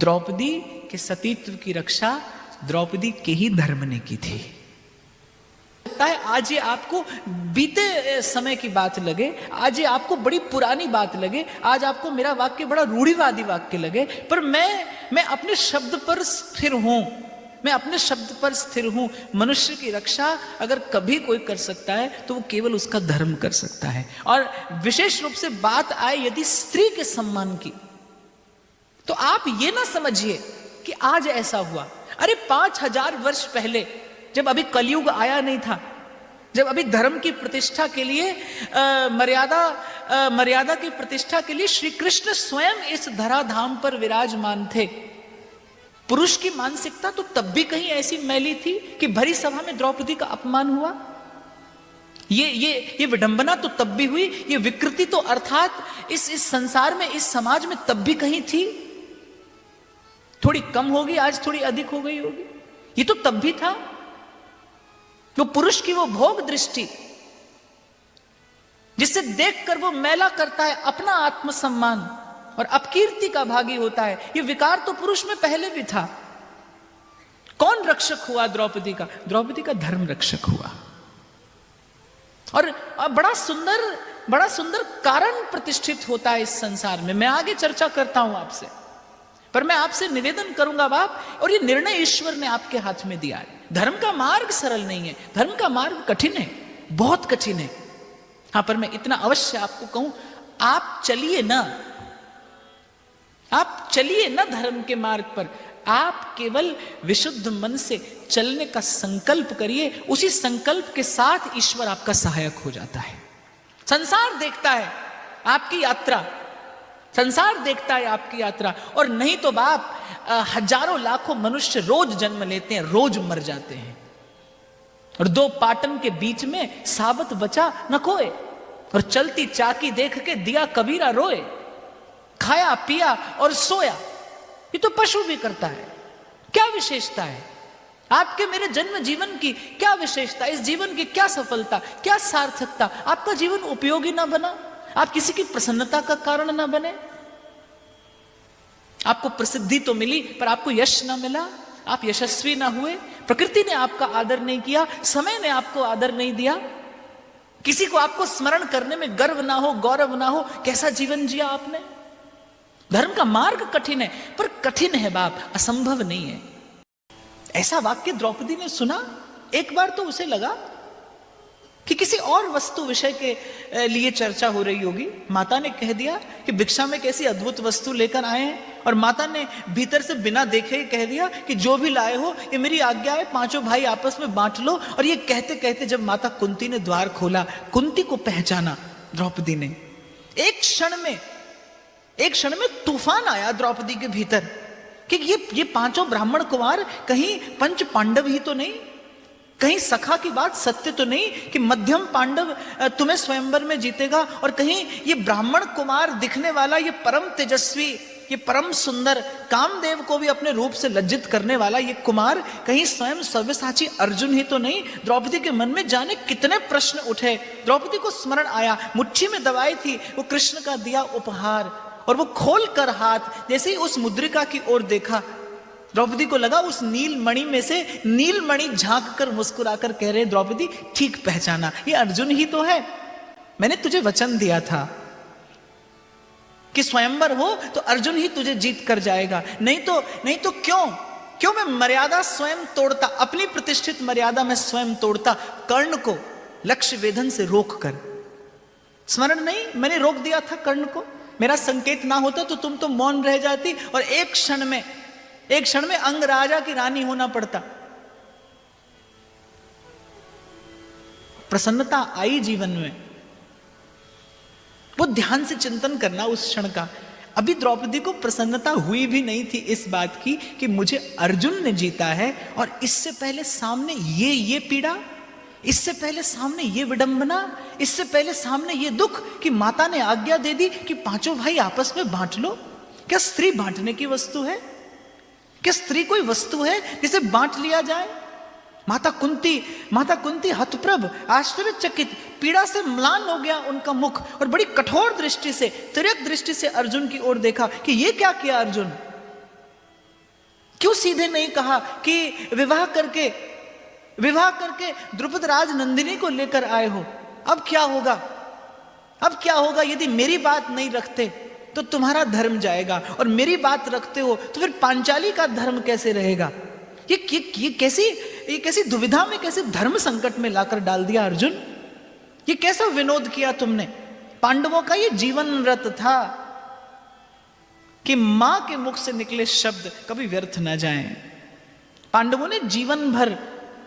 द्रौपदी के सतीत्व की रक्षा द्रौपदी के ही धर्म ने की थी। आज ये आपको बीते समय की बात लगे, आज ये आपको बड़ी पुरानी बात लगे, आज आपको मेरा वाक्य बड़ा रूढ़िवादी वाक्य लगे, पर मैं अपने शब्द पर स्थिर हूं, मैं अपने शब्द पर स्थिर हूं। मनुष्य की रक्षा अगर कभी कोई कर सकता है तो वो केवल उसका धर्म कर सकता है। और विशेष रूप से बात आए यदि स्त्री के सम्मान की, तो आप ये ना समझिए कि आज ऐसा हुआ। अरे 5000 वर्ष पहले, जब अभी कलयुग आया नहीं था, जब अभी धर्म की प्रतिष्ठा के लिए मर्यादा की प्रतिष्ठा के लिए श्री कृष्ण स्वयं इस धराधाम पर विराजमान थे। पुरुष की मानसिकता तो तब भी कहीं ऐसी मैली थी कि भरी सभा में द्रौपदी का अपमान हुआ। ये विडंबना तो तब भी हुई, ये विकृति तो अर्थात इस संसार में, इस समाज में तब भी कहीं थी। थोड़ी कम होगी, आज थोड़ी अधिक हो गई होगी, ये तो तब भी था। वो पुरुष की वो भोग दृष्टि जिससे देखकर वो मैला करता है अपना आत्मसम्मान और अपकीर्ति का भागी होता है, ये विकार तो पुरुष में पहले भी था। कौन रक्षक हुआ द्रौपदी का? द्रौपदी का धर्म रक्षक हुआ। और बड़ा सुंदर कारण प्रतिष्ठित होता है इस संसार में। मैं आगे चर्चा करता हूं आपसे, पर मैं आपसे निवेदन करूंगा बाप, और ये निर्णय ईश्वर ने आपके हाथ में दिया है। धर्म का मार्ग सरल नहीं है, धर्म का मार्ग कठिन है, बहुत कठिन है। हां, पर मैं इतना अवश्य आपको कहूं, आप चलिए ना धर्म के मार्ग पर। आप केवल विशुद्ध मन से चलने का संकल्प करिए, उसी संकल्प के साथ ईश्वर आपका सहायक हो जाता है। संसार देखता है आपकी यात्रा, संसार देखता है आपकी यात्रा, और नहीं तो बाप हजारों लाखों मनुष्य रोज जन्म लेते हैं, रोज मर जाते हैं, और दो पाटन के बीच में साबत बचा न कोय, और चलती चाकी देख के दिया कबीरा रोए, खाया पिया और सोया। ये तो पशु भी करता है। क्या विशेषता है आपके मेरे जन्म जीवन की? क्या विशेषता? इस जीवन की क्या सफलता, क्या सार्थकता? आपका जीवन उपयोगी ना बना, आप किसी की प्रसन्नता का कारण ना बने। आपको प्रसिद्धि तो मिली पर आपको यश ना मिला, आप यशस्वी ना हुए, प्रकृति ने आपका आदर नहीं किया, समय ने आपको आदर नहीं दिया, किसी को आपको स्मरण करने में गर्व ना हो, गौरव ना हो। कैसा जीवन जिया आपने? धर्म का मार्ग कठिन है, पर कठिन है बाप, असंभव नहीं है। ऐसा वाक्य द्रौपदी ने सुना, एक बार तो उसे लगा कि किसी और वस्तु विषय के लिए चर्चा हो रही होगी। माता ने कह दिया कि भिक्षा में कैसी अद्भुत वस्तु लेकर आए हैं, और माता ने भीतर से बिना देखे ही कह दिया कि जो भी लाए हो ये मेरी आज्ञा है, पांचों भाई आपस में बांट लो। और ये कहते कहते जब माता कुंती ने द्वार खोला, कुंती को पहचाना द्रौपदी ने। एक क्षण में तूफान आया द्रौपदी के भीतर कि ये पांचों ब्राह्मण कुमार कहीं पंच पांडव ही तो नहीं, कहीं सखा की बात सत्य तो नहीं कि मध्यम पांडव तुम्हें स्वयंवर में जीतेगा, और कहीं ये ब्राह्मण कुमार दिखने वाला, ये परम तेजस्वी, ये परम सुंदर, कामदेव को भी अपने रूप से लज्जित करने वाला ये कुमार कहीं स्वयं सव्यसाची अर्जुन ही तो नहीं। द्रौपदी के मन में जाने कितने प्रश्न उठे। द्रौपदी को स्मरण आया, मुट्ठी में दवाई थी वो कृष्ण का दिया उपहार, और वो खोल कर हाथ जैसे ही उस मुद्रिका की ओर देखा, द्रौपदी को लगा उस नीलमणि में से नीलमणि झांक कर मुस्कुराकर कह रहे, द्रौपदी ठीक पहचाना, ये अर्जुन ही तो है। मैंने तुझे वचन दिया था कि स्वयंवर हो तो अर्जुन ही तुझे जीत कर जाएगा, नहीं तो क्यों मैं मर्यादा स्वयं तोड़ता, अपनी प्रतिष्ठित मर्यादा में स्वयं तोड़ता, कर्ण को लक्ष्य वेधन से रोक कर। स्मरण नहीं, मैंने रोक दिया था कर्ण को, मेरा संकेत ना होता तो तुम तो मौन रह जाती, और एक क्षण में अंगराजा की रानी होना पड़ता। प्रसन्नता आई जीवन में, वो ध्यान से चिंतन करना उस क्षण का। अभी द्रौपदी को प्रसन्नता हुई भी नहीं थी इस बात की कि मुझे अर्जुन ने जीता है, और इससे पहले सामने ये पीड़ा, इससे पहले सामने ये विडंबना, इससे पहले सामने ये दुख कि माता ने आज्ञा दे दी कि पांचों भाई आपस में बांट लो। क्या स्त्री बांटने की वस्तु है? क्या स्त्री कोई वस्तु है जिसे बांट लिया जाए? माता कुंती हतप्रभ, आश्चर्यचकित, पीड़ा से म्लान हो गया उनका मुख, और बड़ी कठोर दृष्टि से, तिर्यक दृष्टि से अर्जुन की ओर देखा कि ये क्या किया अर्जुन, क्यों सीधे नहीं कहा कि विवाह करके द्रुपद राज नंदिनी को लेकर आए हो? अब क्या होगा? अब क्या होगा? यदि मेरी बात नहीं रखते तो तुम्हारा धर्म जाएगा, और मेरी बात रखते हो तो फिर पांचाली का धर्म कैसे रहेगा? ये कैसी दुविधा में, कैसे धर्म संकट में लाकर डाल दिया अर्जुन। ये कैसा विनोद किया तुमने। पांडवों का ये जीवन व्रत था कि मां के मुख से निकले शब्द कभी व्यर्थ ना जाएं। पांडवों ने जीवन भर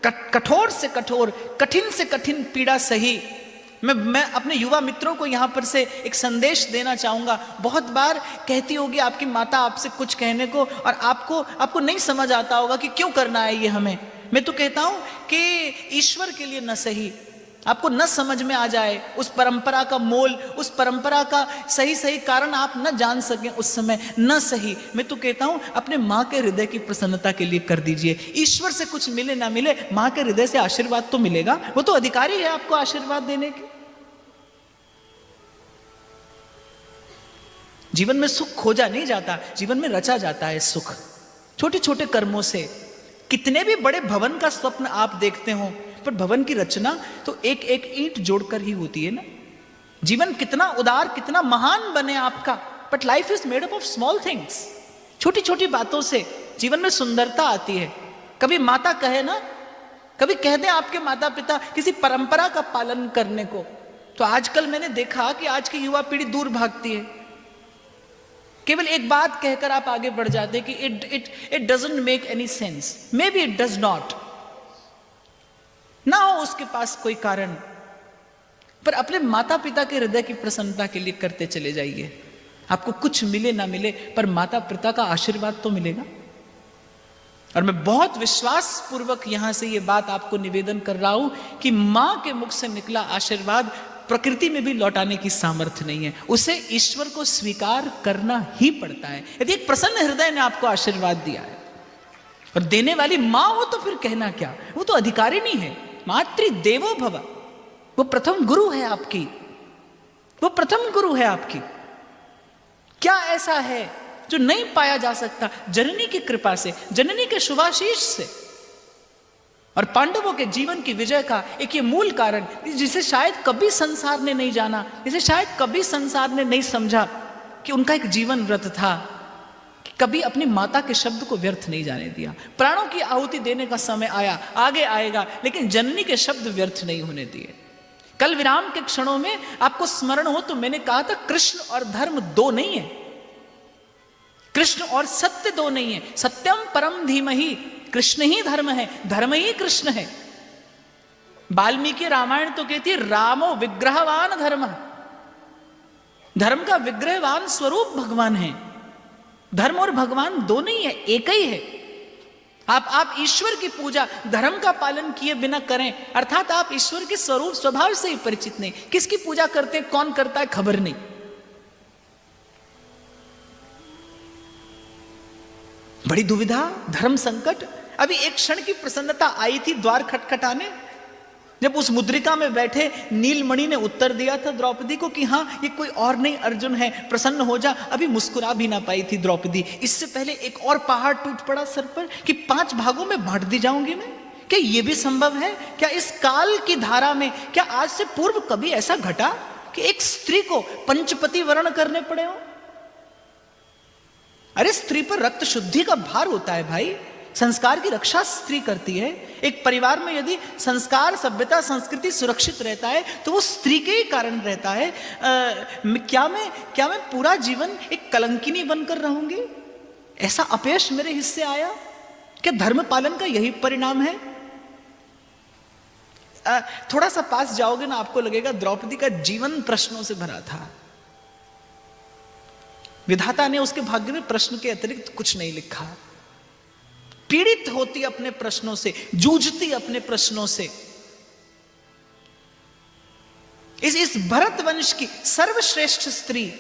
कठोर से कठोर, कठिन से कठिन पीड़ा सही। मैं अपने युवा मित्रों को यहां पर से एक संदेश देना चाहूंगा। बहुत बार कहती होगी आपकी माता आपसे कुछ कहने को, और आपको नहीं समझ आता होगा कि क्यों करना है ये हमें। मैं तो कहता हूं कि ईश्वर के लिए न सही, आपको न समझ में आ जाए उस परंपरा का मोल, उस परंपरा का सही कारण आप न जान सकें उस समय, न सही। मैं तो कहता हूं अपने मां के हृदय की प्रसन्नता के लिए कर दीजिए। ईश्वर से कुछ मिले ना मिले, मां के हृदय से आशीर्वाद तो मिलेगा। वो तो अधिकारी है आपको आशीर्वाद देने के। जीवन में सुख खोजा नहीं जाता, जीवन में रचा जाता है सुख छोटे छोटे कर्मों से। कितने भी बड़े भवन का स्वप्न आप देखते हो, पर भवन की रचना तो एक एक ईंट जोड़कर ही होती है ना। जीवन कितना उदार, कितना महान बने आपका, but life is made up of small things. छोटी छोटी बातों से जीवन में सुंदरता आती है। कभी माता कहे ना, कभी कह दे आपके माता पिता किसी परंपरा का पालन करने को, तो आजकल मैंने देखा कि आज की युवा पीढ़ी दूर भागती है। केवल एक बात कहकर आप आगे बढ़ जाते कि it doesn't make any sense, may be it does not, ना हो उसके पास कोई कारण, पर अपने माता पिता के हृदय की प्रसन्नता के लिए करते चले जाइए। आपको कुछ मिले ना मिले, पर माता पिता का आशीर्वाद तो मिलेगा। और मैं बहुत विश्वास पूर्वक यहां से यह बात आपको निवेदन कर रहा हूं कि मां के मुख से निकला आशीर्वाद प्रकृति में भी लौटाने की सामर्थ्य नहीं है, उसे ईश्वर को स्वीकार करना ही पड़ता है। यदि एक प्रसन्न हृदय ने आपको आशीर्वाद दिया है और देने वाली मां हो तो फिर कहना क्या, वो तो अधिकारी नहीं है। मातृ देवो भव, वो प्रथम गुरु है आपकी, वो प्रथम गुरु है आपकी। क्या ऐसा है जो नहीं पाया जा सकता जननी की कृपा से, जननी के शुभाशीष से। और पांडवों के जीवन की विजय का एक ये मूल कारण, जिसे शायद कभी संसार ने नहीं जाना, जिसे शायद कभी संसार ने नहीं समझा, कि उनका एक जीवन व्रत था कि कभी अपनी माता के शब्द को व्यर्थ नहीं जाने दिया। प्राणों की आहुति देने का समय आया, आगे आएगा, लेकिन जननी के शब्द व्यर्थ नहीं होने दिए। कल विराम के क्षणों में आपको स्मरण हो तो मैंने कहा था कृष्ण और धर्म दो नहीं है, कृष्ण और सत्य दो नहीं है। सत्यम परम धीमहि, कृष्ण ही धर्म है, धर्म ही कृष्ण है। वाल्मीकि रामायण तो कहती है रामो विग्रहवान धर्म, धर्म का विग्रहवान स्वरूप भगवान है। धर्म और भगवान दो नहीं है, एक ही है। आप ईश्वर की पूजा धर्म का पालन किए बिना करें, अर्थात आप ईश्वर के स्वरूप स्वभाव से ही परिचित नहीं। किसकी पूजा करते हैं, कौन करता है, खबर नहीं। बड़ी दुविधा, धर्म संकट। अभी एक क्षण की प्रसन्नता आई थी द्वार खटखटाने, जब उस मुद्रिका में बैठे नीलमणि ने उत्तर दिया था द्रौपदी को कि हाँ ये कोई और नहीं अर्जुन है, प्रसन्न हो जा। अभी मुस्कुरा भी ना पाई थी द्रौपदी। इससे पहले एक और पहाड़ टूट पड़ा सर पर कि 5 भागों में बांट दी जाऊंगी मैं। क्या ये भी संभव है? क्या इस काल की धारा में, क्या आज से पूर्व कभी ऐसा घटा कि एक स्त्री को पंचपति वर्ण करने पड़े हो? अरे स्त्री पर रक्त शुद्धि का भार होता है भाई, संस्कार की रक्षा स्त्री करती है। एक परिवार में यदि संस्कार, सभ्यता, संस्कृति सुरक्षित रहता है तो वो स्त्री के ही कारण रहता है। क्या मैं पूरा जीवन एक कलंकिनी बनकर रहूंगी? ऐसा अपयश मेरे हिस्से आया? क्या धर्म पालन का यही परिणाम है? थोड़ा सा पास जाओगे ना, आपको लगेगा द्रौपदी का जीवन प्रश्नों से भरा था। विधाता ने उसके भाग्य में प्रश्न के अतिरिक्त कुछ नहीं लिखा। पीड़ित होती अपने प्रश्नों से, जूझती अपने प्रश्नों से। इस भरत वंश की सर्वश्रेष्ठ स्त्री,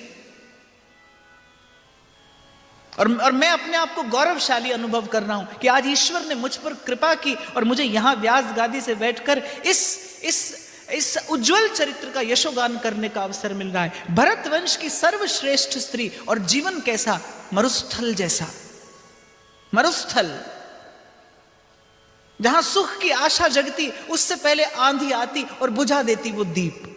और मैं अपने आप को गौरवशाली अनुभव कर रहा हूं कि आज ईश्वर ने मुझ पर कृपा की और मुझे यहां व्यास गादी से बैठकर इस उज्जवल चरित्र का यशोगान करने का अवसर मिल रहा है। भरत वंश की सर्वश्रेष्ठ स्त्री, और जीवन कैसा, मरुस्थल जैसा। मरुस्थल, जहां सुख की आशा जगती, उससे पहले आंधी आती और बुझा देती वो दीप।